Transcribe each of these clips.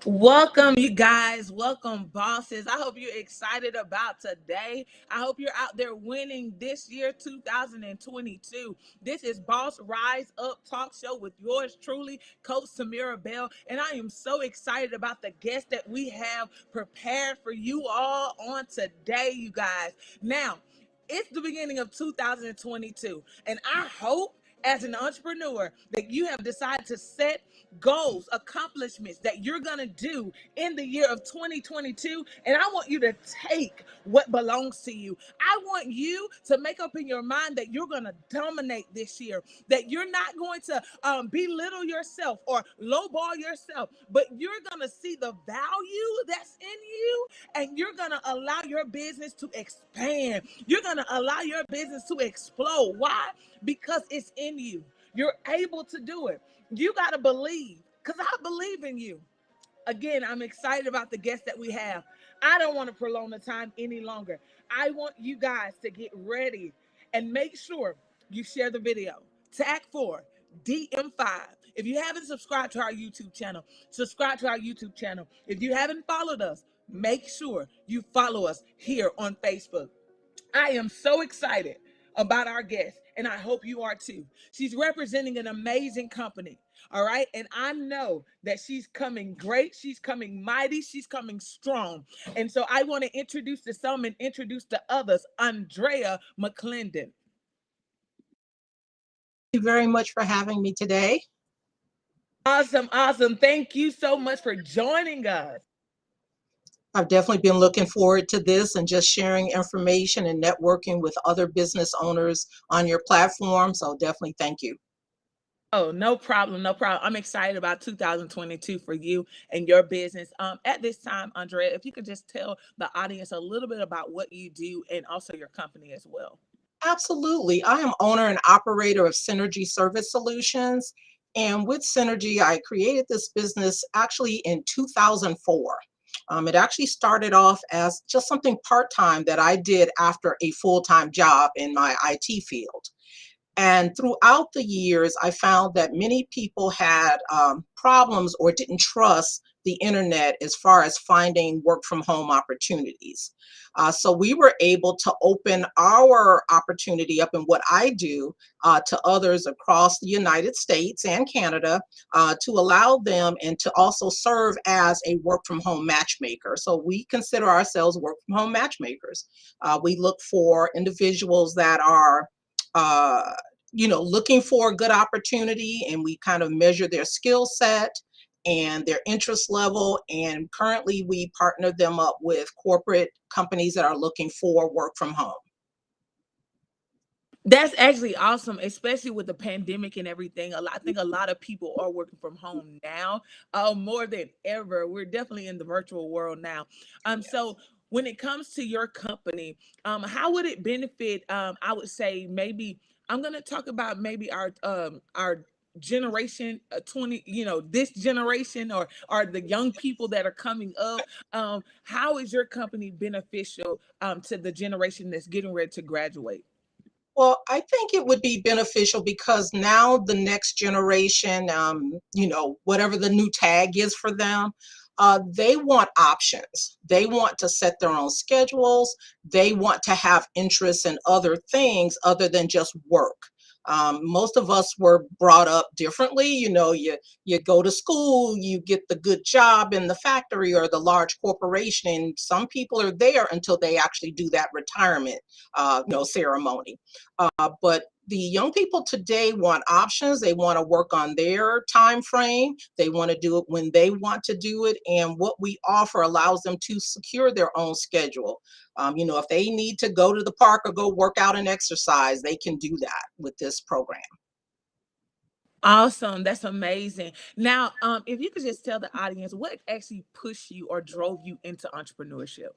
Welcome, you guys. Welcome, bosses. I hope you're excited about today. I hope you're out there winning this year, 2022. This is Boss Rise Up Talk Show with yours truly, Coach Samira Bell. And I am so excited about the guest that we have prepared for you all on today, you guys. Now, it's the beginning of 2022, and I hope as an entrepreneur that you have decided to set goals, accomplishments that you're going to do in the year of 2022. And I want you to take what belongs to you. I want you to make up in your mind that you're going to dominate this year, that you're not going to belittle yourself or lowball yourself, but you're going to see the value that's in you, and you're going to allow your business to expand. You're going to allow your business to explode. Why? Because it's in you. You're able to do it. You got to believe, because I believe in you. Again, I'm excited about the guests that we have. I don't want to prolong the time any longer. I want you guys to get ready and make sure you share the video. Tag 4, DM5. If you haven't subscribed to our YouTube channel, subscribe to our YouTube channel. If you haven't followed us, make sure you follow us here on Facebook. I am so excited about our guest, and I hope you are too. She's representing an amazing company. All right. And I know that she's coming great. She's coming mighty. She's coming strong. And so I want to introduce to some and introduce to others, Andrea McClendon. You very much for having me today. Awesome. Awesome. Thank you so much for joining us. I've definitely been looking forward to this and just sharing information and networking with other business owners on your platform. So definitely thank you. Oh, no problem, no problem. I'm excited about 2022 for you and your business. At this time, Andrea, if you could just tell the audience a little bit about what you do and also your company as well. Absolutely. I am owner and operator of Synergy Service Solutions. And with Synergy, I created this business actually in 2004. It actually started off as just something part-time that I did after a full-time job in my IT field. And throughout the years, I found that many people had problems or didn't trust the internet as far as finding work from home opportunities. So we were able to open our opportunity up in what I do to others across the United States and Canada to allow them and to also serve as a work from home matchmaker. So we consider ourselves work from home matchmakers. We look for individuals that are uh, looking for a good opportunity, and we kind of measure their skill set and their interest level. And currently, we partner them up with corporate companies that are looking for work from home. That's actually awesome, especially with the pandemic and everything. I think a lot of people are working from home now, more than ever. We're definitely in the virtual world now. So when it comes to your company, how would it benefit? I would say maybe I'm going to talk about maybe our generation 20, this generation or the young people that are coming up. How is your company beneficial to the generation that's getting ready to graduate? Well, I think it would be beneficial because now the next generation, whatever the new tag is for them, they want options. They want to set their own schedules. They want to have interests in other things other than just work. Most of us were brought up differently. You go to school, you get the good job in the factory or the large corporation, and some people are there until they actually do that retirement, ceremony. But the young people today want options. They want to work on their time frame. They want to do it when they want to do it. And what we offer allows them to secure their own schedule. If they need to go to the park or go work out and exercise, they can do that with this program. Awesome. That's amazing. Now, if you could just tell the audience what actually pushed you or drove you into entrepreneurship.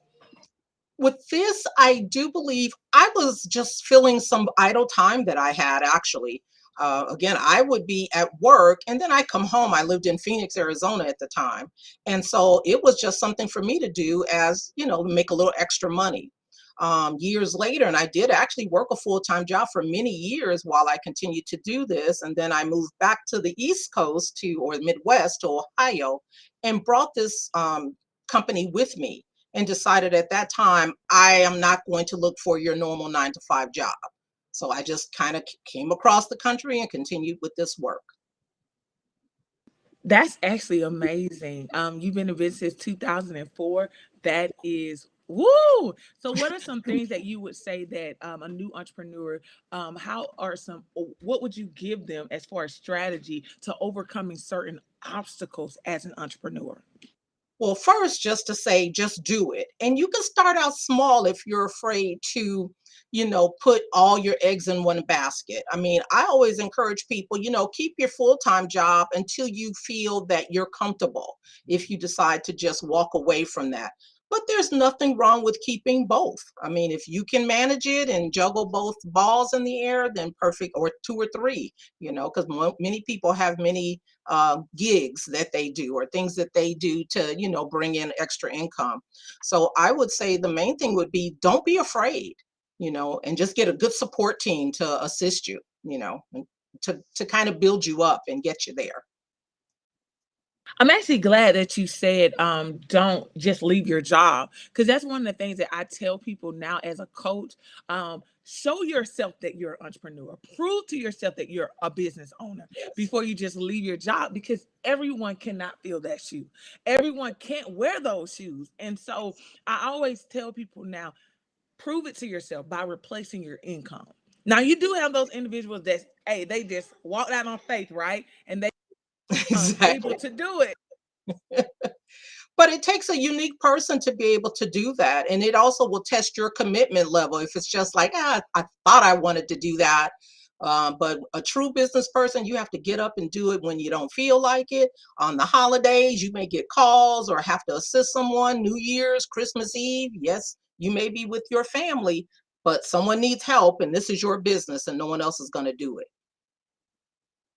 With this, I do believe I was just filling some idle time that I had actually. Again, I would be at work and then I come home. I lived in Phoenix, Arizona at the time. And so it was just something for me to do as, make a little extra money. Years later, and I did actually work a full-time job for many years while I continued to do this. And then I moved back to the East Coast or Midwest to Ohio. and brought this company with me and decided at that time, I am not going to look for your normal 9 to 5 job. So I just kind of came across the country and continued with this work. That's actually amazing. You've been in business since 2004. That is woo. So, what are some things that you would say that a new entrepreneur, how are some, what would you give them as far as strategy to overcoming certain obstacles as an entrepreneur? Well, first, just to say, just do it. And you can start out small if you're afraid to, put all your eggs in one basket. I mean, I always encourage people, keep your full time job until you feel that you're comfortable if you decide to just walk away from that. But there's nothing wrong with keeping both. I mean, if you can manage it and juggle both balls in the air, then perfect, or two or three, because many people have many gigs that they do or things that they do to bring in extra income. So I would say the main thing would be, don't be afraid, and just get a good support team to assist you, and to kind of build you up and get you there. I'm actually glad that you said, don't just leave your job, because that's one of the things that I tell people now as a coach. Show yourself that you're an entrepreneur. Prove to yourself that you're a business owner Yes. before you just leave your job, because everyone cannot fill that shoe. Everyone can't wear those shoes. And so I always tell people now, prove it to yourself by replacing your income. Now you do have those individuals that, hey, they just walked out on faith, right? And they able Exactly. to do it. But it takes a unique person to be able to do that. And it also will test your commitment level. If it's just like, I thought I wanted to do that. But a true business person, you have to get up and do it when you don't feel like it. On the holidays, you may get calls or have to assist someone. New Year's, Christmas Eve. Yes, you may be with your family, but someone needs help, and this is your business, and no one else is going to do it.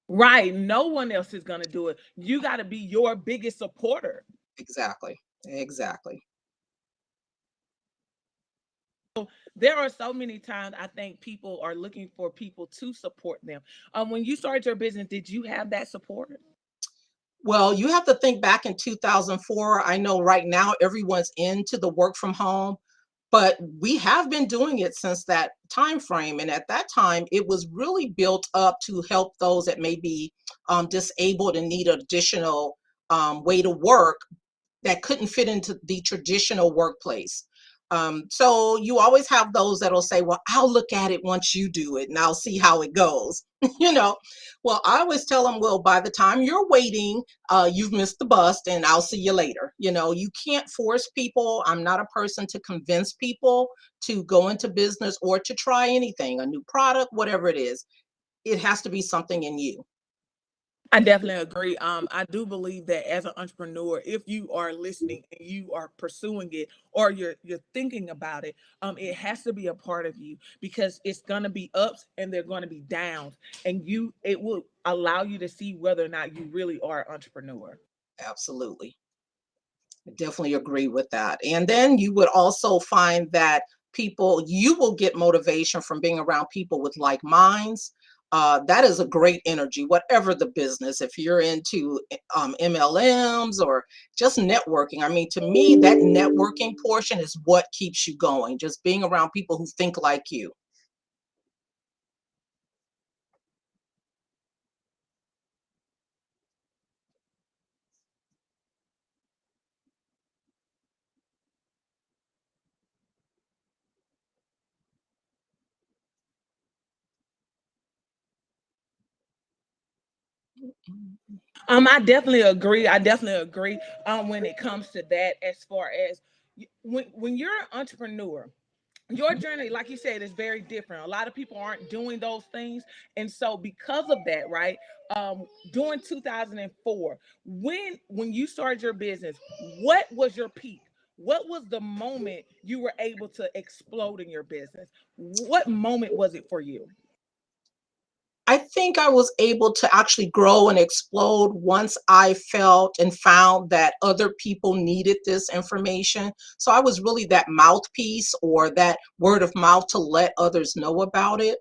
Right. No one else is going to do it. You got to be your biggest supporter. Exactly. Exactly. There are so many times I think people are looking for people to support them. When you started your business, did you have that support? Well, you have to think back in 2004. I know right now everyone's into the work from home, but we have been doing it since that time frame. And at that time, it was really built up to help those that may be disabled and need additional way to work that couldn't fit into the traditional workplace. So you always have those that'll say, well, I'll look at it once you do it and I'll see how it goes. you know, well, I always tell them, well, by the time you're waiting, you've missed the bus and I'll see you later. You can't force people. I'm not a person to convince people to go into business or to try anything, a new product, whatever it is. It has to be something in you. I definitely agree. I do believe that as an entrepreneur, if you are listening and you are pursuing it, or you're thinking about it, it has to be a part of you, because it's gonna be ups and they're gonna be downs, and it will allow you to see whether or not you really are an entrepreneur. Absolutely. I definitely agree with that. And then you would also find that you will get motivation from being around people with like minds. That is a great energy, whatever the business. If you're into MLMs or just networking, I mean, to me, that networking portion is what keeps you going, just being around people who think like you. I definitely agree. I definitely agree. When it comes to that, as far as when you're an entrepreneur, your journey, like you said, is very different. A lot of people aren't doing those things, and so because of that, right? During 2004, when you started your business, what was your peak? What was the moment you were able to explode in your business? What moment was it for you? I think I was able to actually grow and explode once I felt and found that other people needed this information. So I was really that mouthpiece or that word of mouth to let others know about it.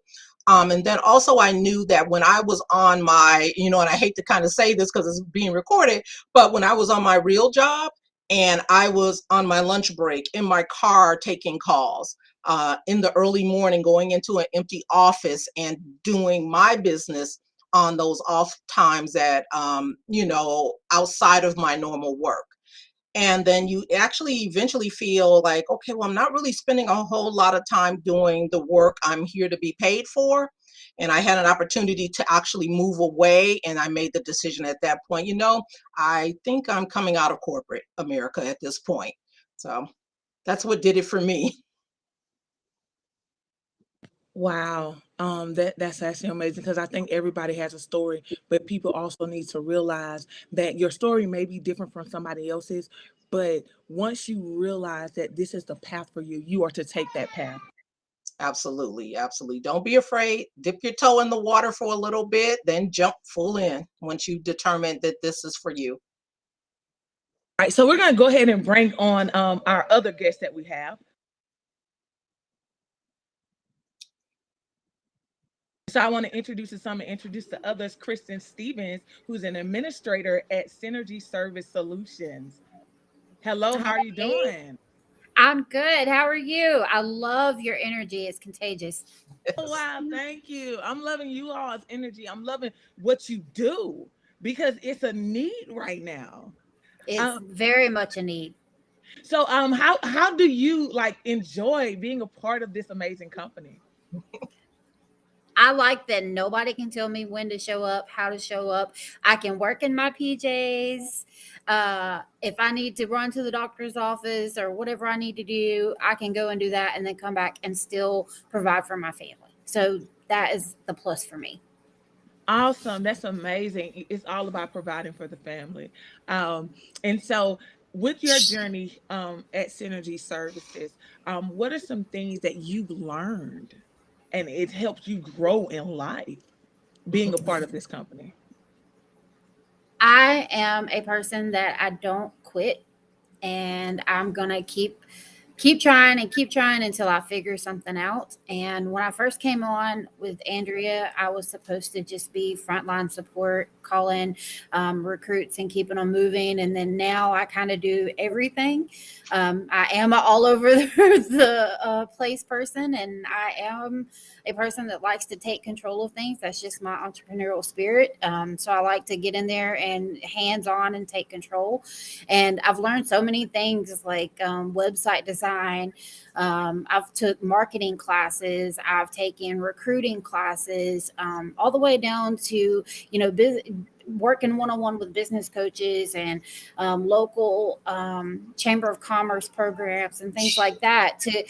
And then also I knew that when I was on my, and I hate to kind of say this because it's being recorded, but when I was on my real job and I was on my lunch break in my car taking calls in the early morning, going into an empty office and doing my business on those off times that, outside of my normal work. And then you actually eventually feel like, okay, well, I'm not really spending a whole lot of time doing the work I'm here to be paid for. And I had an opportunity to actually move away. And I made the decision at that point, I think I'm coming out of corporate America at this point. So that's what did it for me. Wow. That's actually amazing because I think everybody has a story, but people also need to realize that your story may be different from somebody else's, but once you realize that this is the path for you, you are to take that path. Absolutely. Absolutely. Don't be afraid. Dip your toe in the water for a little bit, then jump full in once you determine that this is for you. All right, so we're gonna go ahead and bring on our other guest that we have. So I want to introduce to some and introduce to others Kristen Stevens, who's an administrator at Synergy Service Solutions. Hello, how are you Hey, doing? I'm good. How are you? I love your energy. It's contagious. Oh wow, thank you. I'm loving you all's energy. I'm loving what you do because it's a need right now. It's Um, very much a need. so how do you like enjoy being a part of this amazing company? I like that nobody can tell me when to show up, how to show up. I can work in my PJs. If I need to run to the doctor's office or whatever I need to do, I can go and do that and then come back and still provide for my family. So that is the plus for me. Awesome. That's amazing. It's all about providing for the family. Um, and so with your journey at Synergy Services, what are some things that you've learned and it helps you grow in life being a part of this company? I am a person that I don't quit and I'm gonna keep trying and keep trying until I figure something out. And when I first came on with Andrea, I was supposed to just be frontline support, calling recruits and keeping them moving. And then now I kind of do everything. I am a all over the place person, and I am a person that likes to take control of things. That's just my entrepreneurial spirit. So I like to get in there and hands on and take control. And I've learned so many things like website design. I've took marketing classes. I've taken recruiting classes, all the way down to working one on one with business coaches and local chamber of commerce programs and things like that to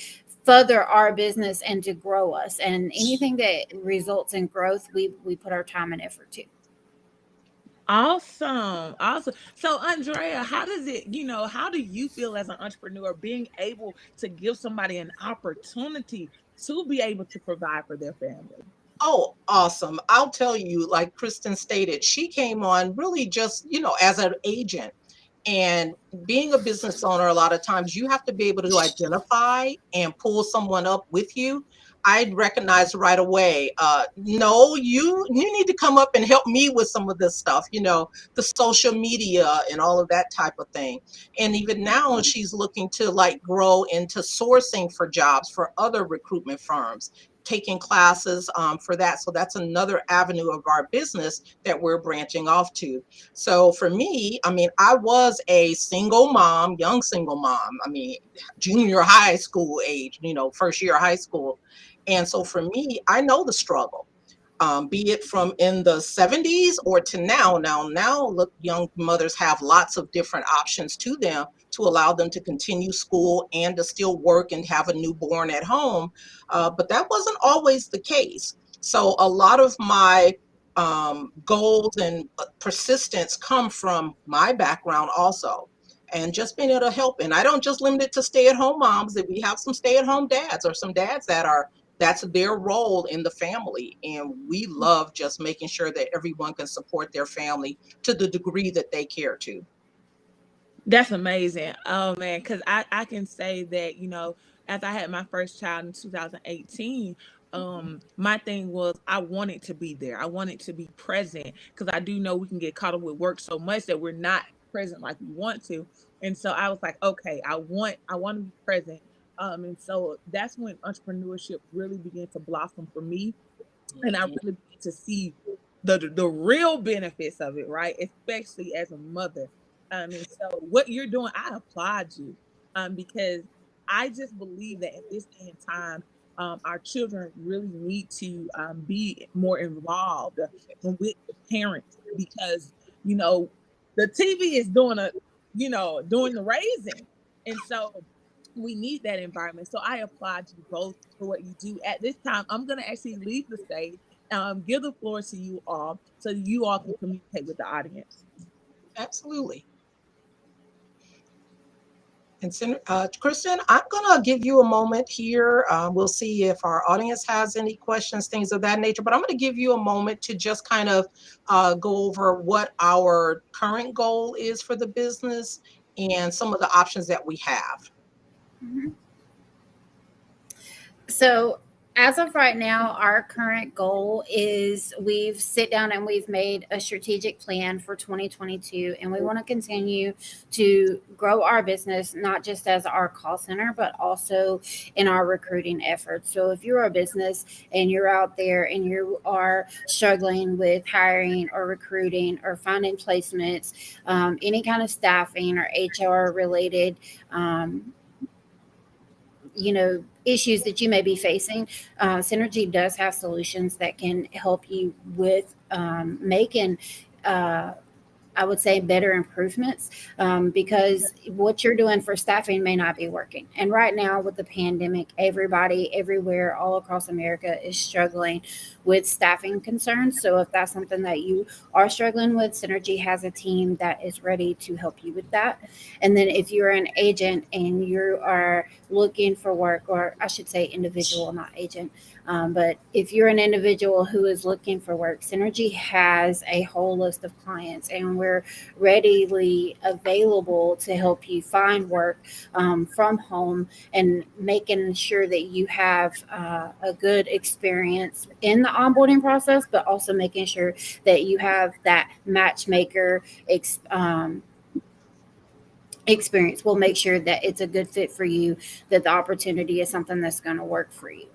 further our business and to grow us. And anything that results in growth, we put our time and effort to. Awesome. Awesome. So Andrea, how does it, how do you feel as an entrepreneur being able to give somebody an opportunity to be able to provide for their family? Oh, awesome. I'll tell you, like Kristen stated, she came on really just, as an agent. And being a business owner, a lot of times you have to be able to identify and pull someone up with you. I recognized right away, no, you need to come up and help me with some of this stuff, the social media and all of that type of thing. And even now she's looking to like grow into sourcing for jobs for other recruitment firms, taking classes for that. So that's another avenue of our business that we're branching off to. So for me, I mean, I was a single mom, young single mom. I mean, junior high school age, first year of high school. And so for me, I know the struggle, be it from in the 70s or to now. Now, look, young mothers have lots of different options to them to allow them to continue school and to still work and have a newborn at home. But that wasn't always the case. So a lot of my goals and persistence come from my background also. And just being able to help. And I don't just limit it to stay at home moms. If we have some stay at home dads or some dads that are that's their role in the family. And we love just making sure that everyone can support their family to the degree that they care to. That's amazing. Oh man, because I can say that, as I had my first child in 2018, my thing was I wanted to be there. I wanted to be present because I do know we can get caught up with work so much that we're not present like we want to. And so I was like, okay, I want to be present. And so that's when entrepreneurship really began to blossom for me, and I Mhm. really begin to see the real benefits of it, right? Especially as a mother. And so what you're doing, I applaud you, because I just believe that in this day and time, our children really need to be more involved with the parents, because you know the TV is doing doing the raising, and so we need that environment. So I applaud you both for what you do. At this time, I'm going to actually leave the stage, give the floor to you all so you all can communicate with the audience. Absolutely. And Kristen, I'm going to give you a moment here. We'll see if our audience has any questions, things of that nature. But I'm going to give you a moment to just kind of go over what our current goal is for the business and some of the options that we have. Mhm. So, as of right now, our current goal is we've sit down and we've made a strategic plan for 2022, and we want to continue to grow our business, not just as our call center, but also in our recruiting efforts. So, if you're a business and you're out there and you are struggling with hiring or recruiting or finding placements, any kind of staffing or HR related, issues that you may be facing, Synergy does have solutions that can help you with making I would say better improvements, because what you're doing for staffing may not be working. And right now, with the pandemic, everybody, everywhere, all across America is struggling with staffing concerns. So, if that's something that you are struggling with, Synergy has a team that is ready to help you with that. And then, if you're an agent and you are looking for work, or I should say individual, not agent, but if you're an individual who is looking for work, Synergy has a whole list of clients, and we're readily available to help you find work from home, and making sure that you have a good experience in the onboarding process, but also making sure that you have that matchmaker experience. We'll make sure that it's a good fit for you, that the opportunity is something that's going to work for you.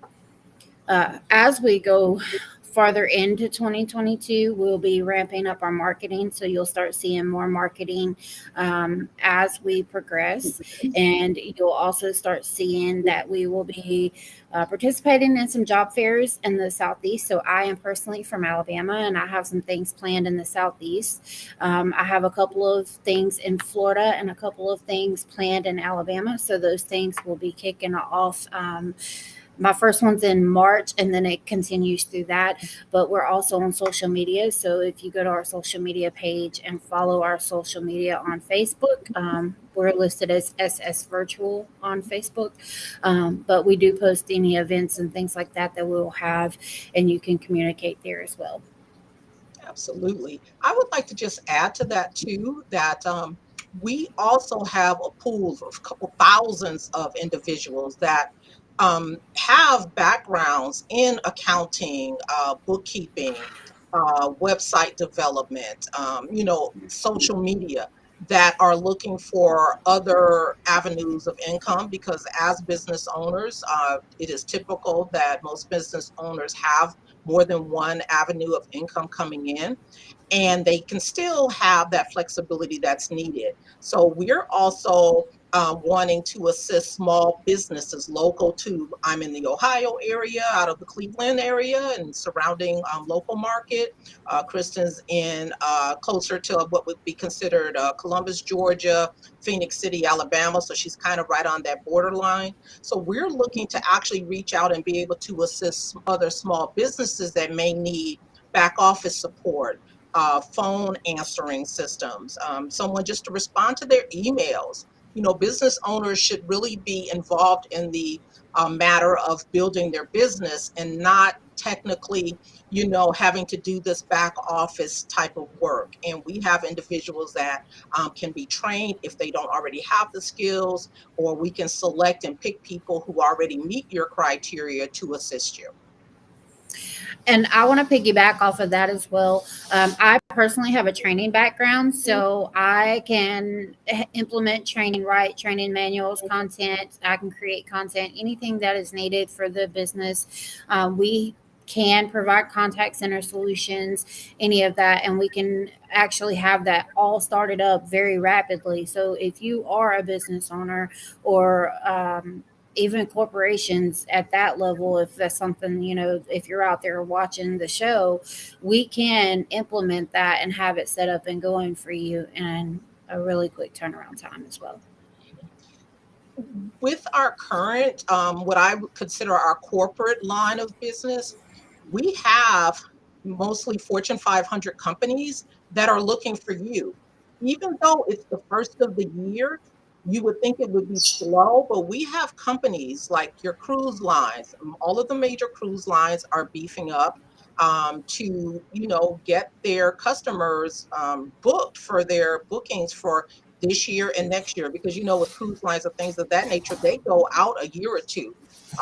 As we go farther into 2022, we'll be ramping up our marketing. So you'll start seeing more marketing as we progress. And you'll also start seeing that we will be participating in some job fairs in the Southeast. So I am personally from Alabama, and I have some things planned in the Southeast. I have a couple of things in Florida and a couple of things planned in Alabama. So those things will be kicking off. My first one's in March, and then it continues through that. But we're also on social media. So if you go to our social media page and follow our social media on Facebook, we're listed as SS Virtual on Facebook. But we do post any events and things like that that we'll have, and you can communicate there as well. Absolutely. I would like to just add to that too that we also have a pool of a couple thousands of individuals that have backgrounds in accounting, bookkeeping, website development, social media, that are looking for other avenues of income, because as business owners, it is typical that most business owners have more than one avenue of income coming in, and they can still have that flexibility that's needed. So we're also wanting to assist small businesses local to, I'm in the Ohio area, out of the Cleveland area and surrounding local market. Kristen's in closer to what would be considered Columbus, Georgia, Phoenix City, Alabama. So she's kind of right on that borderline. So we're looking to actually reach out and be able to assist other small businesses that may need back office support, phone answering systems, someone just to respond to their emails. Business owners should really be involved in the matter of building their business, and not technically, having to do this back office type of work. And we have individuals that can be trained if they don't already have the skills, or we can select and pick people who already meet your criteria to assist you. And I want to piggyback off of that as well. I personally have a training background, so I can implement training, write training manuals, content. I can create content, anything that is needed for the business. We can provide contact center solutions, any of that, and we can actually have that all started up very rapidly. So if you are a business owner or even corporations at that level, if that's something, if you're out there watching the show, we can implement that and have it set up and going for you in a really quick turnaround time as well. With our current, what I would consider our corporate line of business, we have mostly Fortune 500 companies that are looking for you. Even though it's the first of the year, you would think it would be slow, but we have companies like your cruise lines. All of the major cruise lines are beefing up to, get their customers booked for their bookings for this year and next year, because with cruise lines and things of that nature, they go out a year or two.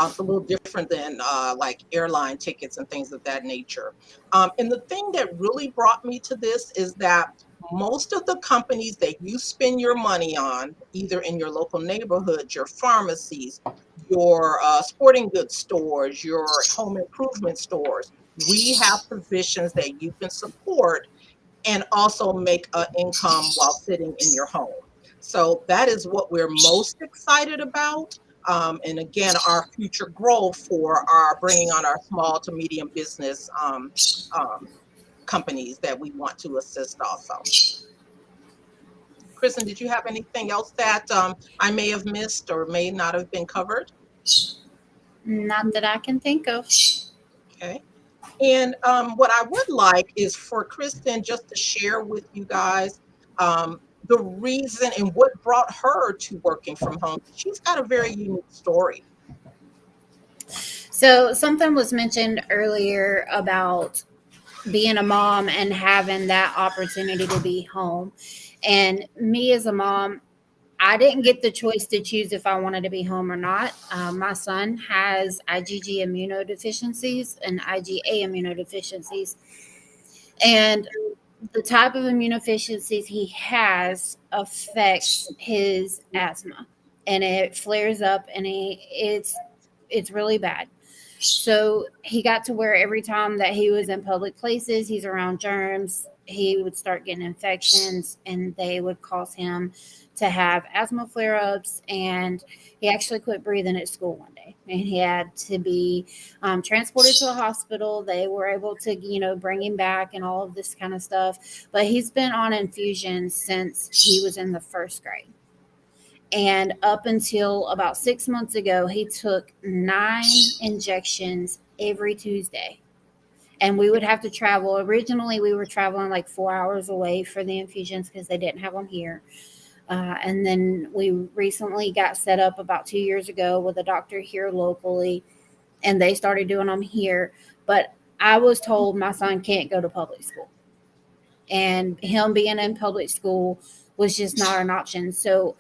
It's a little different than like airline tickets and things of that nature. And the thing that really brought me to this is that most of the companies that you spend your money on, either in your local neighborhood, your pharmacies, your sporting goods stores, your home improvement stores, we have positions that you can support and also make an income while sitting in your home. So that is what we're most excited about. And again, our future growth for our bringing on our small to medium business um, companies that we want to assist also. Kristen, did you have anything else that I may have missed or may not have been covered? Not that I can think of. Okay. And what I would like is for Kristen just to share with you guys the reason and what brought her to working from home. She's got a very unique story. So something was mentioned earlier about being a mom and having that opportunity to be home. And me as a mom, I didn't get the choice to choose if I wanted to be home or not. My son has IgG immunodeficiencies and IgA immunodeficiencies. And the type of immunodeficiencies he has affects his asthma, and it flares up, and it's really bad. So he got to where every time that he was in public places, he's around germs, he would start getting infections, and they would cause him to have asthma flare ups. And he actually quit breathing at school one day, and he had to be transported to a hospital. They were able to, bring him back and all of this kind of stuff. But he's been on infusions since he was in the first grade. And up until about 6 months ago, he took 9 injections every Tuesday. And we would have to travel. Originally, we were traveling like 4 hours away for the infusions because they didn't have them here. And then we recently got set up about 2 years ago with a doctor here locally, and they started doing them here. But I was told my son can't go to public school, and him being in public school was just not an option. So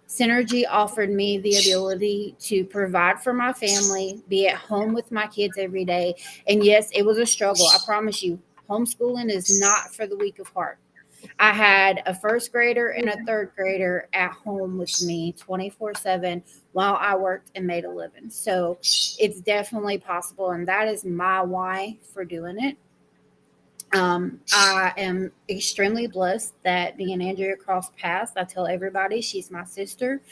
Synergy offered me the ability to provide for my family, be at home with my kids every day. And yes, it was a struggle. I promise you, homeschooling is not for the weak of heart. I had a first grader and a third grader at home with me 24/7 while I worked and made a living. So it's definitely possible. And that is my why for doing it. I am extremely blessed that me and Andrea crossed paths. I tell everybody she's my sister.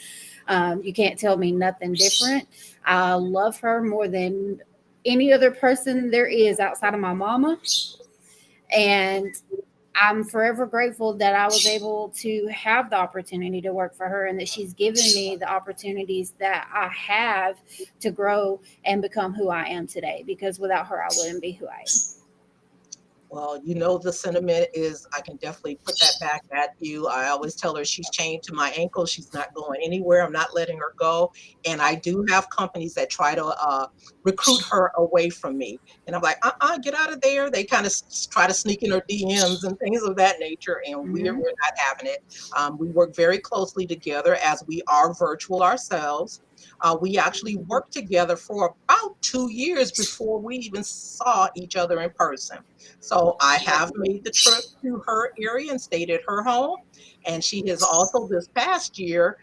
You can't tell me nothing different. I love her more than any other person there is outside of my mama. And I'm forever grateful that I was able to have the opportunity to work for her, and that she's given me the opportunities that I have to grow and become who I am today, because without her, I wouldn't be who I am. Well, the sentiment is I can definitely put that back at you. I always tell her she's chained to my ankle. She's not going anywhere. I'm not letting her go. And I do have companies that try to recruit her away from me. And I'm like, get out of there. They kind of try to sneak in her DMs and things of that nature. And we're Mm-hmm. not having it. We work very closely together as we are virtual ourselves. We actually worked together for about 2 years before we even saw each other in person. So I have made the trip to her area and stayed at her home. And she has also this past year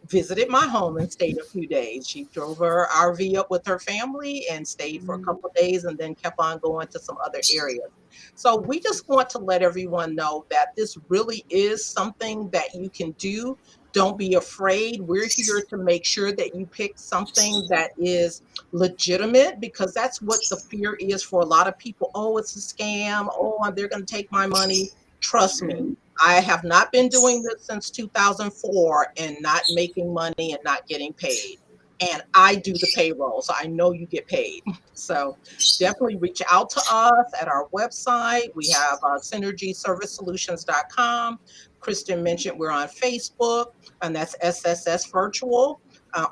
visited my home and stayed a few days. She drove her RV up with her family and stayed for a Mhm. couple of days and then kept on going to some other areas. So we just want to let everyone know that this really is something that you can do. Don't be afraid. We're here to make sure that you pick something that is legitimate, because that's what the fear is for a lot of people. Oh, it's a scam. Oh, they're going to take my money. Trust me, Mhm. I have not been doing this since 2004 and not making money and not getting paid. And I do the payroll, so I know you get paid. So definitely reach out to us at our website. We have synergyservicesolutions.com. Kristen mentioned we're on Facebook, and that's SSS Virtual,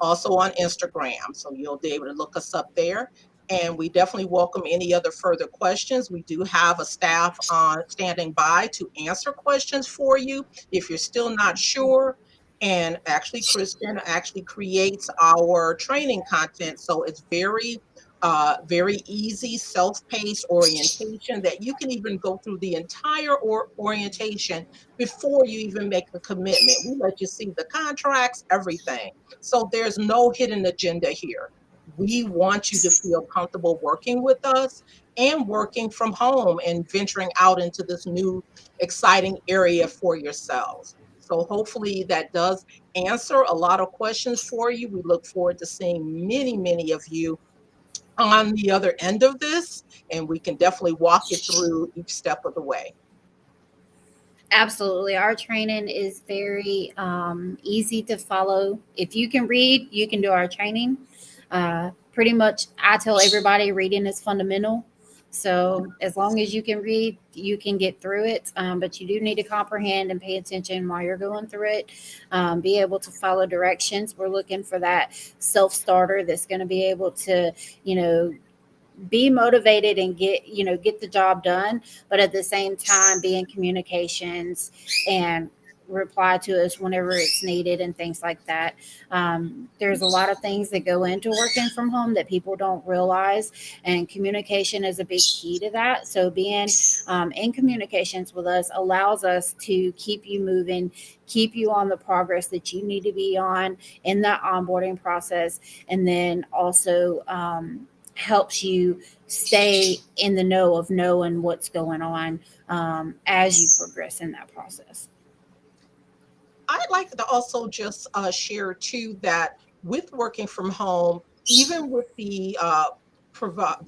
also on Instagram. So you'll be able to look us up there. And we definitely welcome any other further questions. We do have a staff on standing by to answer questions for you if you're still not sure. And actually, Kristen actually creates our training content. So it's very easy, self-paced orientation that you can even go through the entire orientation before you even make a commitment. We let you see the contracts, everything. So there's no hidden agenda here. We want you to feel comfortable working with us and working from home and venturing out into this new exciting area for yourselves. So hopefully that does answer a lot of questions for you. We look forward to seeing many of you on the other end of this, and we can definitely walk you through each step of the way. Absolutely. Our training is very easy to follow. If you can read, you can do our training. Pretty much, I tell everybody reading is fundamental. So, as long as you can read, you can get through it. But you do need to comprehend and pay attention while you're going through it. Be able to follow directions. We're looking for that self starter that's going to be able to, you know, be motivated and get the job done, but at the same time be in communications and reply to us whenever it's needed and things like that. There's a lot of things that go into working from home that people don't realize, and communication is a big key to that. So being in communications with us allows us to keep you moving, keep you on the progress that you need to be on in that onboarding process, and then also helps you stay in the know of knowing what's going on as you progress in that process. I'd like to also just share too that with working from home, even with the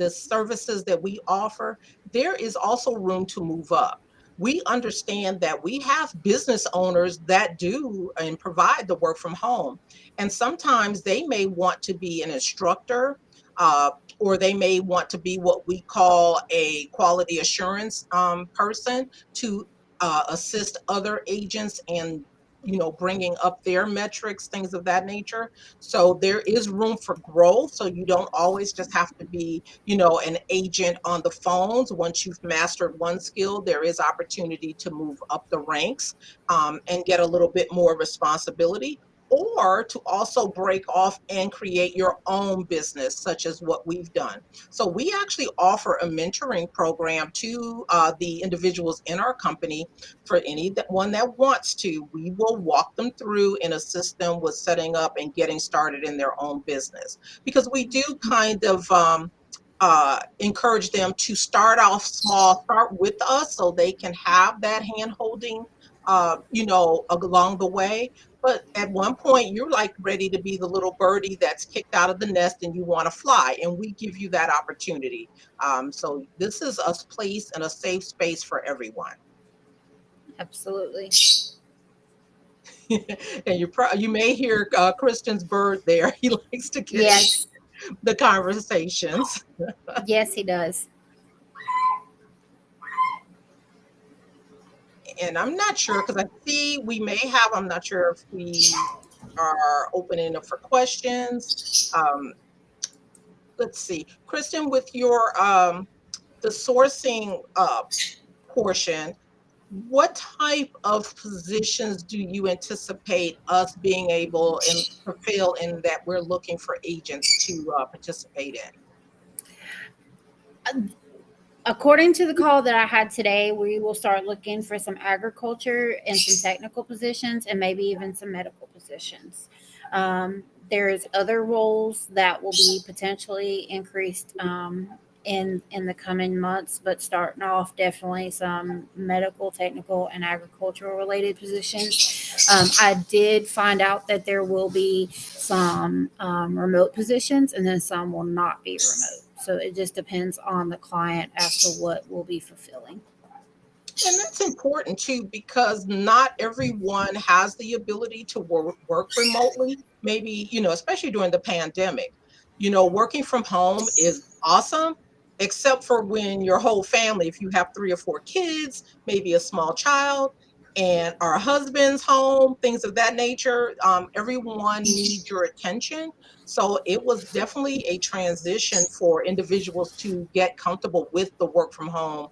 services that we offer, there is also room to move up. We understand that we have business owners that do and provide the work from home, and sometimes they may want to be an instructor. Uh, or they may want to be what we call a quality assurance person to assist other agents and bringing up their metrics, things of that nature. So there is room for growth. So you don't always just have to be, an agent on the phones. Once you've mastered one skill, there is opportunity to move up the ranks and get a little bit more responsibility, or to also break off and create your own business, such as what we've done. So we actually offer a mentoring program to the individuals in our company. For anyone that wants to, we will walk them through and assist them with setting up and getting started in their own business, because we do kind of encourage them to start off small, start with us so they can have that hand holding, along the way. But at one point, you're like ready to be the little birdie that's kicked out of the nest and you want to fly, and we give you that opportunity. So this is a place and a safe space for everyone. Absolutely. And you may hear Christian's bird there. He likes to get in Yes. the conversations. Yes, he does. And I'm not sure, because I see we may have, I'm not sure if we are opening up for questions. Um, let's see. Kristen, with your the sourcing portion, What type of positions do you anticipate us being able and fulfill in that we're looking for agents to participate in? According to the call that I had today, we will start looking for some agriculture and some technical positions and maybe even some medical positions. There's other roles that will be potentially increased in the coming months, but starting off definitely some medical, technical, and agricultural related positions. I did find out that there will be some remote positions, and then some will not be remote. So it just depends on the client as to what will be fulfilling. And that's important too, because not everyone has the ability to work remotely. Maybe, especially during the pandemic, working from home is awesome, except for when your whole family, if you have 3 or 4 kids, maybe a small child, and our husband's home, things of that nature, everyone needs your attention. So it was definitely a transition for individuals to get comfortable with the work from home,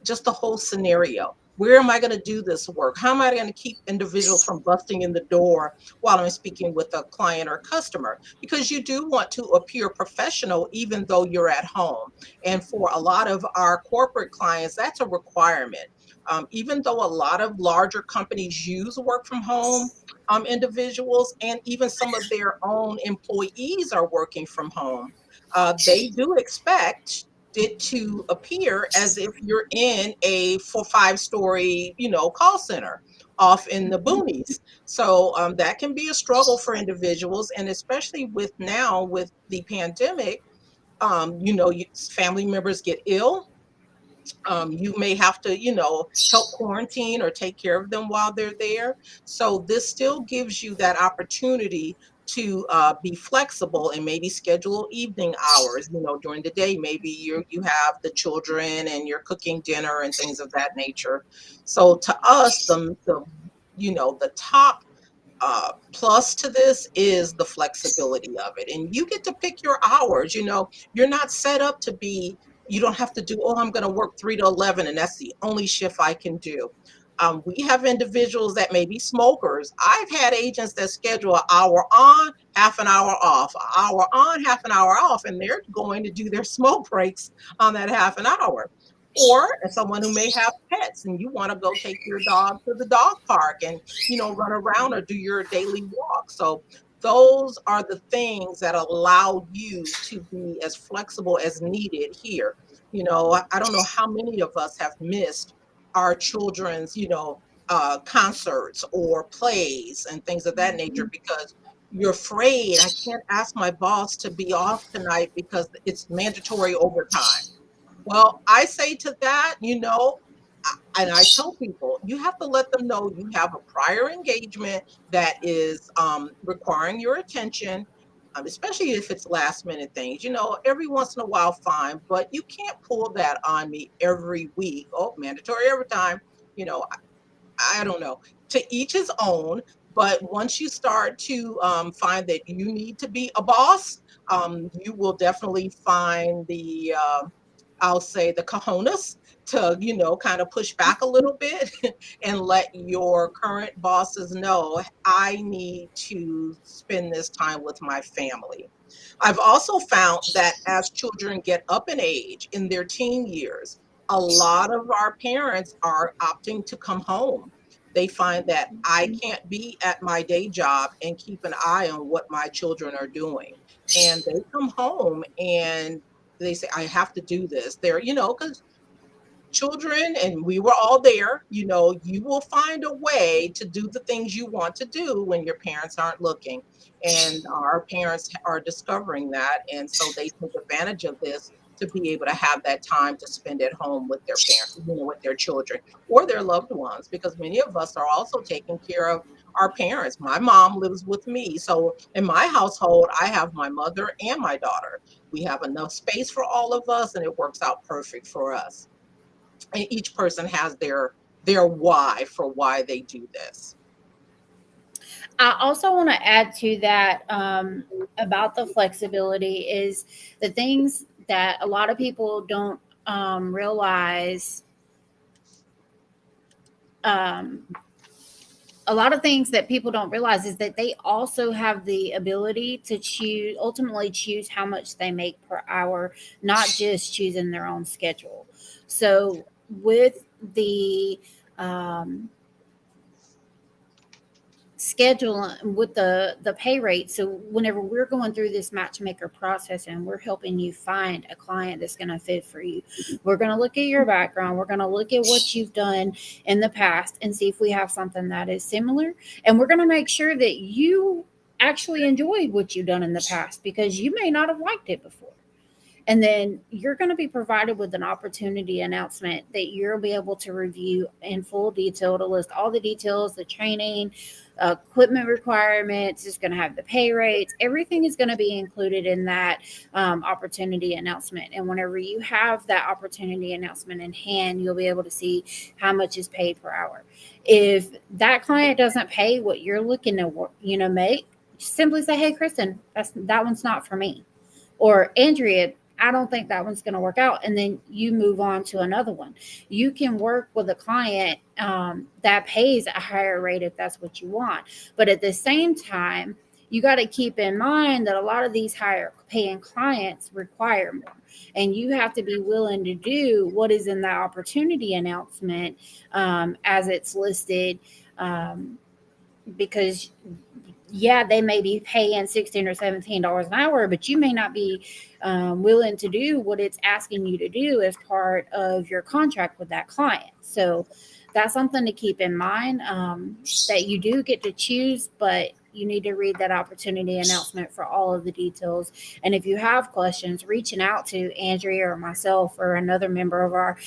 just the whole scenario. Where am I going to do this work? How am I going to keep individuals from busting in the door while I'm speaking with a client or customer? Because you do want to appear professional even though you're at home. And for a lot of our corporate clients, that's a requirement. Even though a lot of larger companies use work from home, individuals and even some of their own employees are working from home. They do expect it to appear as if you're in a 5 story, call center off in the boonies. So that can be a struggle for individuals, and especially with now with the pandemic, family members get ill. You may have to, help quarantine or take care of them while they're there. So this still gives you that opportunity to be flexible and maybe schedule evening hours. During the day, maybe you have the children and you're cooking dinner and things of that nature. So to us, the top plus to this is the flexibility of it. And you get to pick your hours. You're not set up to be, you don't have to do, oh, I'm going to work 3 to 11 and that's the only shift I can do. We have individuals that may be smokers. I've had agents that schedule an hour on, half an hour off, an hour on, half an hour off, and they're going to do their smoke breaks on that half an hour. Or someone who may have pets and you want to go take your dog to the dog park and run around or do your daily walk. So those are the things that allow you to be as flexible as needed here. I don't know how many of us have missed our children's, concerts or plays and things of that nature because you're afraid. I can't ask my boss to be off tonight because it's mandatory overtime. Well, I say to that, and I tell people, you have to let them know you have a prior engagement that is requiring your attention, especially if it's last minute things. Every once in a while, fine, but you can't pull that on me every week. Oh, mandatory every time. You know, I don't know. To each his own. But once you start to find that you need to be a boss, you will definitely find I'll say the cojones to, kind of push back a little bit and let your current bosses know I need to spend this time with my family. I've also found that as children get up in age in their teen years, a lot of our parents are opting to come home. They find that I can't be at my day job and keep an eye on what my children are doing. And they come home and they say, I have to do this. Because children, and we were all there, you will find a way to do the things you want to do when your parents aren't looking. And our parents are discovering that. And so they take advantage of this to be able to have that time to spend at home with their parents, with their children or their loved ones, because many of us are also taking care of our parents. My mom lives with me. So in my household, I have my mother and my daughter. We have enough space for all of us, and it works out perfect for us. And each person has their why for why they do this. I also want to add to that about the flexibility is the things that a lot of people don't realize um, a lot of things that people don't realize is that they also have the ability to ultimately choose how much they make per hour, not just choosing their own schedule. So with the um, schedule with the pay rate, so whenever we're going through this matchmaker process and we're helping you find a client that's going to fit for you, we're going to look at your background, we're going to look at what you've done in the past and see if we have something that is similar, and we're going to make sure that you actually enjoyed what you've done in the past, because you may not have liked it before. And then you're going to be provided with an opportunity announcement that you'll be able to review in full detail, to list all the details, the training, equipment requirements. It's going to have the pay rates. Everything is going to be included in that opportunity announcement. And whenever you have that opportunity announcement in hand, you'll be able to see how much is paid per hour. If that client doesn't pay what you're looking to, make, simply say, "Hey, Kristen, that one's not for me." Or, "Andrea, I don't think that one's going to work out." And then you move on to another one. You can work with a client that pays a higher rate if that's what you want. But at the same time, you got to keep in mind that a lot of these higher paying clients require more. And you have to be willing to do what is in that opportunity announcement as it's listed. Because yeah, they may be paying $16 or $17 an hour, but you may not be willing to do what it's asking you to do as part of your contract with that client. So that's something to keep in mind, that you do get to choose, but you need to read that opportunity announcement for all of the details. And if you have questions, reaching out to Andrea or myself or another member of our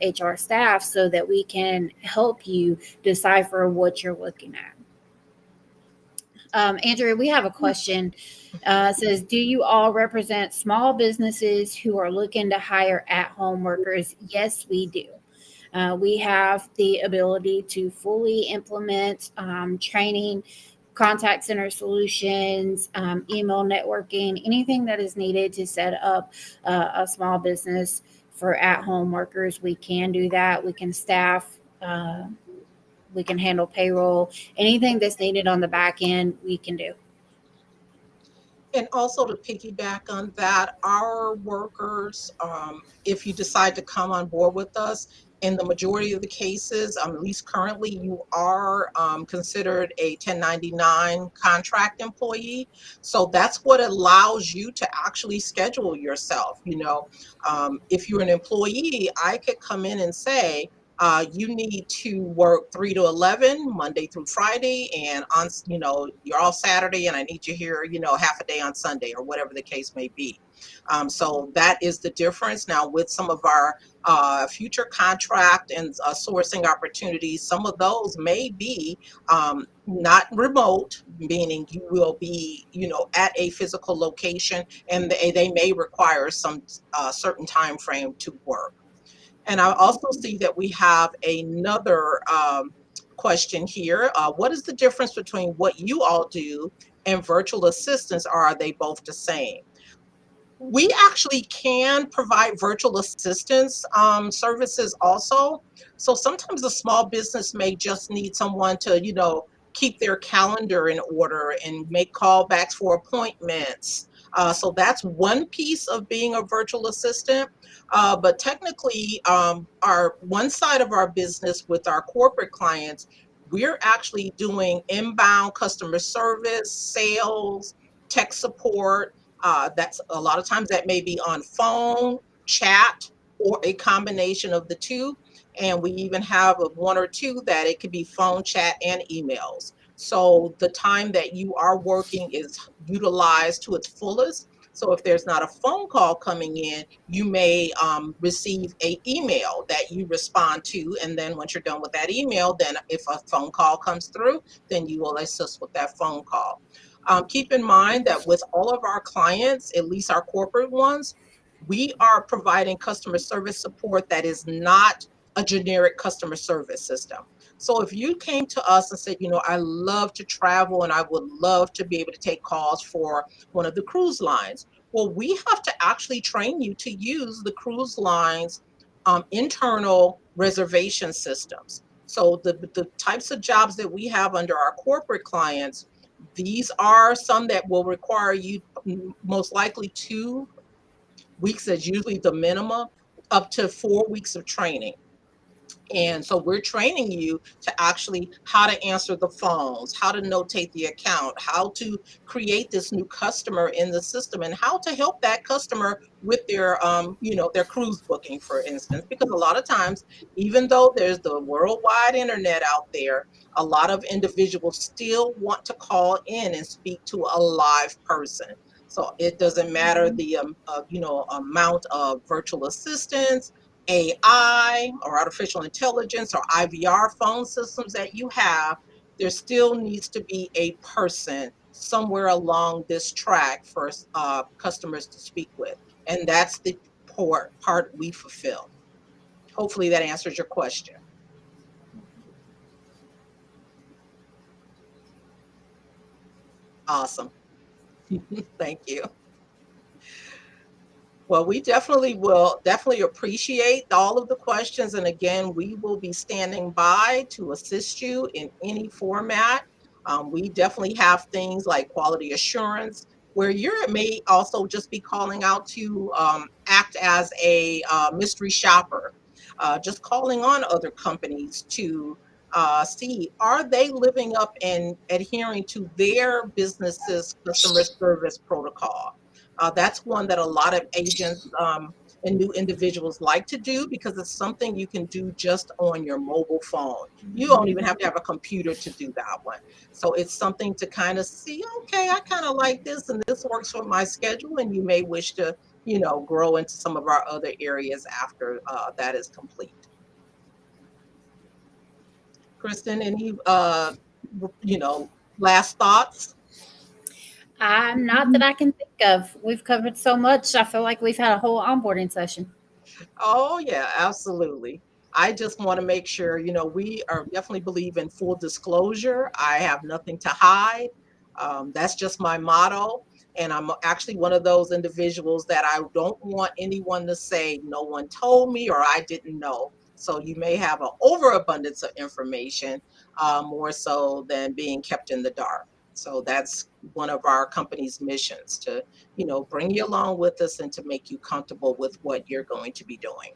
HR staff so that we can help you decipher what you're looking at. Andrea, we have a question. Says, "Do you all represent small businesses who are looking to hire at-home workers?" Yes, we do. We have the ability to fully implement training, contact center solutions, email networking, anything that is needed to set up a small business for at-home workers. We can do that. We can staff. We can handle payroll. Anything that's needed on the back end, we can do. And also to piggyback on that, our workers, if you decide to come on board with us, in the majority of the cases, at least currently, you are considered a 1099 contract employee. So that's what allows you to actually schedule yourself. If you're an employee, I could come in and say, you need to work 3 to 11 Monday through Friday, and on you're off Saturday, and I need you here half a day on Sunday, or whatever the case may be. So that is the difference. Now, with some of our future contract and sourcing opportunities, some of those may be not remote, meaning you will be at a physical location, and they may require some certain time frame to work. And I also see that we have another question here. What is the difference between what you all do and virtual assistants, or are they both the same? We actually can provide virtual assistance services also. So sometimes a small business may just need someone to, keep their calendar in order and make callbacks for appointments. So that's one piece of being a virtual assistant. But technically, our one side of our business with our corporate clients, we're actually doing inbound customer service, sales, tech support. That's a lot of times that may be on phone, chat, or a combination of the two. And we even have one or two that it could be phone, chat, and emails. So the time that you are working is utilized to its fullest. So if there's not a phone call coming in, you may receive a email that you respond to. And then once you're done with that email, then if a phone call comes through, then you will assist with that phone call. Keep in mind that with all of our clients, at least our corporate ones, we are providing customer service support that is not a generic customer service system. So if you came to us and said, I love to travel and I would love to be able to take calls for one of the cruise lines, well, we have to actually train you to use the cruise lines internal reservation systems. So the types of jobs that we have under our corporate clients, these are some that will require you most likely 2 weeks is usually the minimum, up to 4 weeks of training. And so we're training you to actually how to answer the phones, how to notate the account, how to create this new customer in the system, and how to help that customer with their, their cruise booking, for instance. Because a lot of times, even though there's the worldwide internet out there, a lot of individuals still want to call in and speak to a live person. So it doesn't matter the amount of virtual assistants, AI or artificial intelligence or IVR phone systems that you have, there still needs to be a person somewhere along this track for customers to speak with. And that's the part we fulfill. Hopefully that answers your question. Awesome. Thank you. Well, we definitely will definitely appreciate all of the questions. And again, we will be standing by to assist you in any format. We definitely have things like quality assurance, where you may also just be calling out to act as a mystery shopper, just calling on other companies to see, are they living up and adhering to their business's customer service protocol? That's one that a lot of agents and new individuals like to do, because it's something you can do just on your mobile phone. You don't even have to have a computer to do that one. So it's something to kind of see, okay, I kind of like this and this works for my schedule. And you may wish to, grow into some of our other areas after that is complete. Kristen, any, last thoughts? Not that I can think of. We've covered so much. I feel like we've had a whole onboarding session. Oh, yeah, absolutely. I just want to make sure, we are definitely believe in full disclosure. I have nothing to hide. That's just my motto. And I'm actually one of those individuals that I don't want anyone to say, no one told me or I didn't know. So you may have an overabundance of information, more so than being kept in the dark. So that's one of our company's missions to, bring you along with us and to make you comfortable with what you're going to be doing.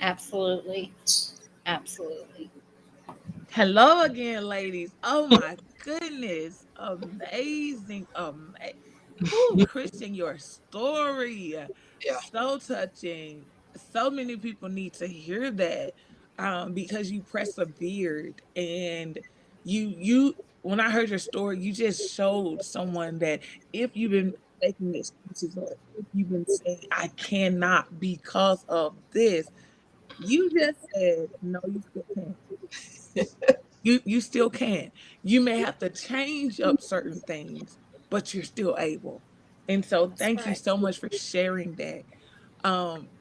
Absolutely. Absolutely. Hello again, ladies. Oh my goodness. Amazing. Who, Christian, your story. Yeah. So touching. So many people need to hear that. Because you persevered and you when I heard your story, you just showed someone that if you've been making excuses or if you've been saying I cannot because of this, you just said no, you still can. You still can. You may have to change up certain things, but you're still able. And so That's thank you right. so much for sharing that.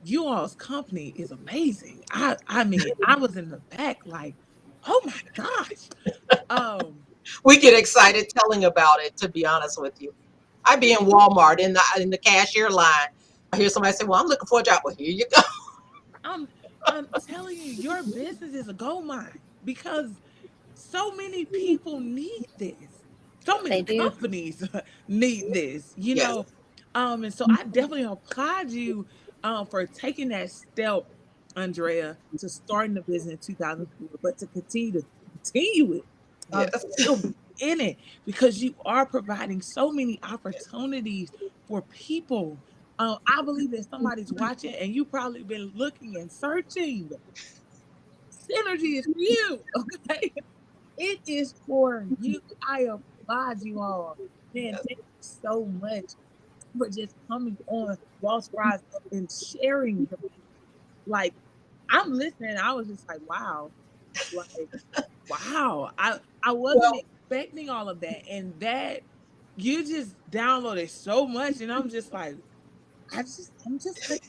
You all's company is amazing. I mean, I was in the back like, oh my gosh. Um, We get excited telling about it, to be honest with you. I be in Walmart in the cashier line. I hear somebody say, well, I'm looking for a job. Well, here you go. I'm I'm telling you, your business is a gold mine because so many people need this. So They many do. companies need this, Yes. and so I definitely applaud you for taking that step, Andrea, to starting the business in 2004, but to continue it, Yes. still be in it because you are providing so many opportunities for people. I believe that somebody's watching and you probably been looking and searching. Synergy is for you, okay? It is for you. I applaud you all. Man, Yes. thank you so much for just coming on Boss Rise Up and sharing your like I'm listening. I was just like, wow. Like, wow. I wasn't Well, expecting all of that. And that you just downloaded so much. And I'm just like, I'm just like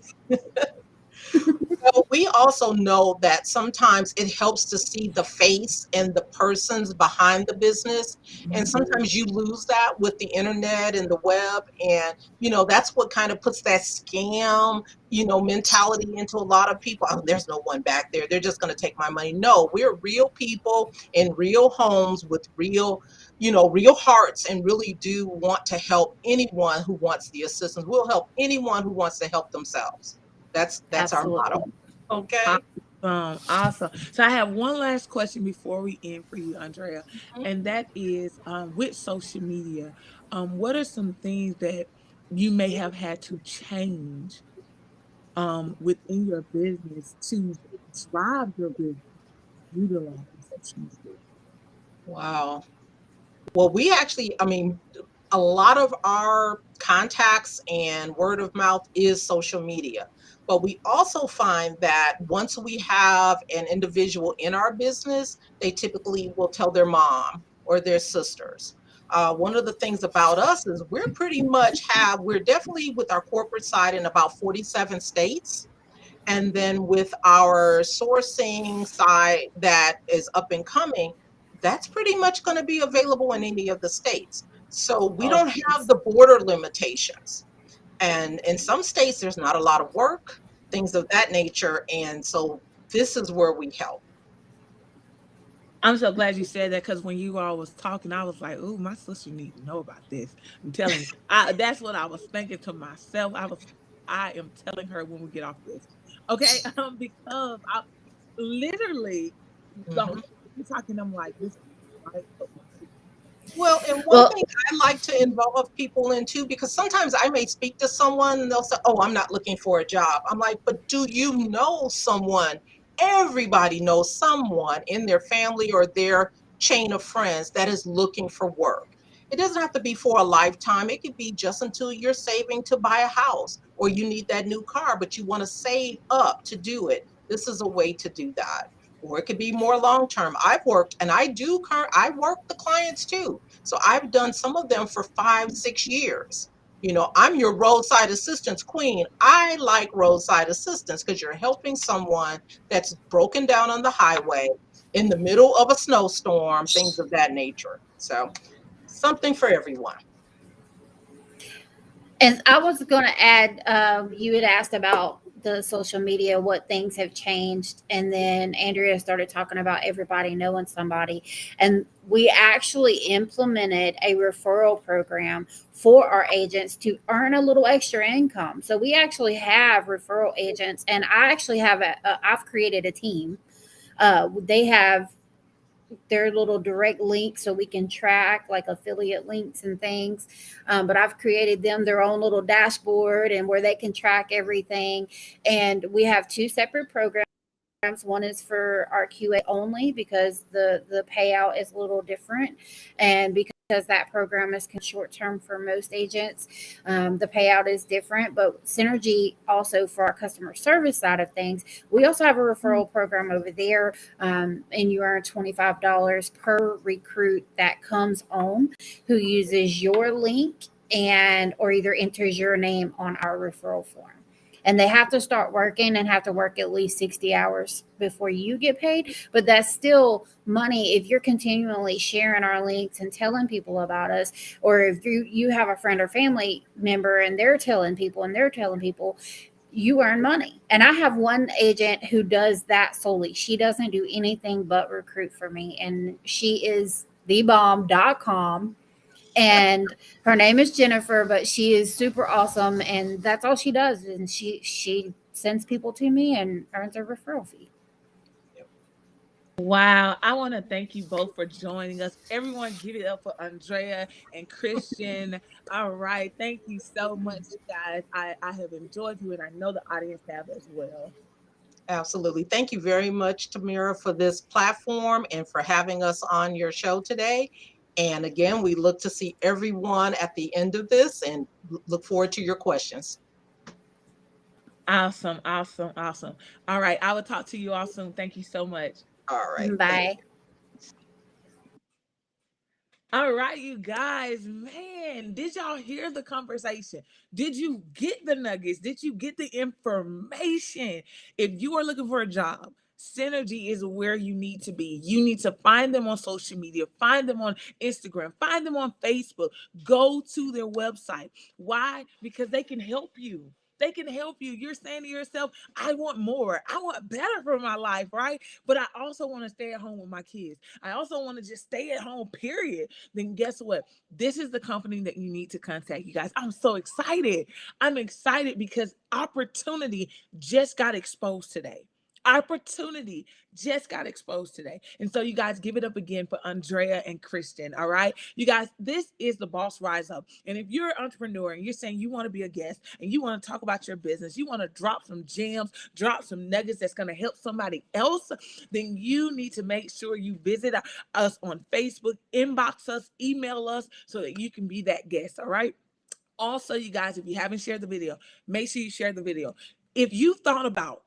Well, we also know that sometimes it helps to see the face and the persons behind the business. And sometimes you lose that with the internet and the web. And, that's what kind of puts that scam, mentality into a lot of people. Oh, there's no one back there. They're just going to take my money. No, we're real people in real homes with real hearts, and really do want to help anyone who wants the assistance. We'll help anyone who wants to help themselves. That's our motto. Absolutely. Okay. Awesome. So I have one last question before we end for you, Andrea, Mhm. and that is, with social media, what are some things that you may have had to change within your business to drive your business utilizing social media? Wow. Well, we actually, I mean, a lot of our contacts and word of mouth is social media. But we also find that once we have an individual in our business, they typically will tell their mom or their sisters. One of the things about us is we're definitely with our corporate side in about 47 states. And then with our sourcing side that is up and coming, that's pretty much going to be available in any of the states. So we Oh, don't have the border limitations. And in some states, there's not a lot of work, things of that nature. And so this is where we help. I'm so glad you said that, because when you all was talking, I was like, "Ooh, my sister need to know about this." I'm telling you, that's what I was thinking to myself. I am telling her when we get off this, okay? Because I literally the whole Mhm. time you're talking, I'm like, "This is right up my alley." Well, and one well, thing I like to involve people in too, because sometimes I may speak to someone and they'll say, "Oh, I'm not looking for a job." I'm like, "But do you know someone?" Everybody knows someone in their family or their chain of friends that is looking for work. It doesn't have to be for a lifetime. It could be just until you're saving to buy a house or you need that new car, but you want to save up to do it. This is a way to do that. Or it could be more long term. I've worked and I work the clients too. So I've done some of them for 5, 6 years. I'm your roadside assistance queen. I like roadside assistance because you're helping someone that's broken down on the highway in the middle of a snowstorm, things of that nature. So something for everyone. and I was going to add, you had asked about the social media, what things have changed. And then Andrea started talking about everybody knowing somebody. And we actually implemented a referral program for our agents to earn a little extra income. So we actually have referral agents, and I actually I've created a team. They have their little direct links so we can track like affiliate links and things. But I've created them their own little dashboard and where they can track everything. And we have two separate programs. One is for our QA only because the payout is a little different, and because that program is short term for most agents, the payout is different. But Synergy also for our customer service side of things, we also have a referral program over there, and you earn $25 per recruit that comes on who uses your link and or either enters your name on our referral form, and they have to start working and have to work at least 60 hours before you get paid. But that's still money if you're continually sharing our links and telling people about us, or if you have a friend or family member and they're telling people and they're telling people, you earn money. And I have one agent who does that solely. She doesn't do anything but recruit for me, and she is thebomb.com, and her name is Jennifer, but she is super awesome, and that's all she does. And she sends people to me and earns a referral fee. Wow, I want to thank you both for joining us. Everyone, give it up for Andrea and Christian. All right, thank you so much, you guys. I have enjoyed you, and I know the audience have as well. Absolutely. Thank you very much, Tamira, for this platform and for having us on your show today. And again, we look to see everyone at the end of this and look forward to your questions. Awesome, awesome, awesome. All right, I will talk to you all soon. Thank you so much. All right. Thank Bye. All right, you guys, man, did y'all hear the conversation? Did you get the nuggets? Did you get the information? If you are looking for a job, Synergy is where you need to be. You need to find them on social media, find them on Instagram, find them on Facebook, go to their website. Why? Because they can help you. They can help you. You're saying to yourself, I want more. I want better for my life, right? But I also want to stay at home with my kids. I also want to just stay at home, period. Then guess what? This is the company that you need to contact, you guys. I'm so excited. I'm excited because opportunity just got exposed today. Opportunity just got exposed today. And so, you guys, give it up again for Andrea and Christian. All right. You guys, this is the Boss Rise Up. And if you're an entrepreneur and you're saying you want to be a guest and you want to talk about your business, you want to drop some gems, drop some nuggets that's going to help somebody else, then you need to make sure you visit us on Facebook, inbox us, email us so that you can be that guest. All right. Also, you guys, if you haven't shared the video, make sure you share the video. If you thought about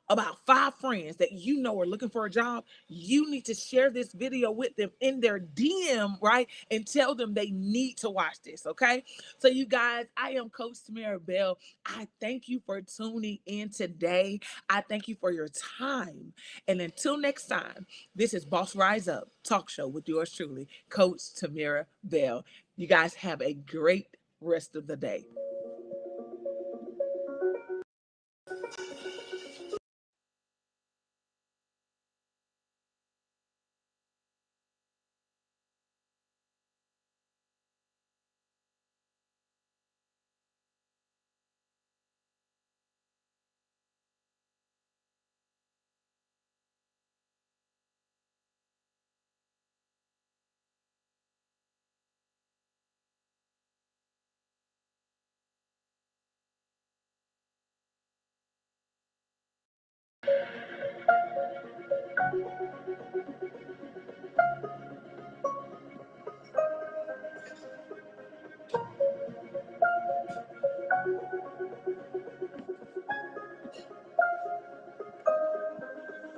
5 friends that you know are looking for a job, you need to share this video with them in their DM, right? And tell them they need to watch this, okay? So, you guys, I am Coach Tamara Bell. I thank you for tuning in today. I thank you for your time. And until next time, this is Boss Rise Up Talk Show with yours truly, Coach Tamara Bell. You guys have a great rest of the day.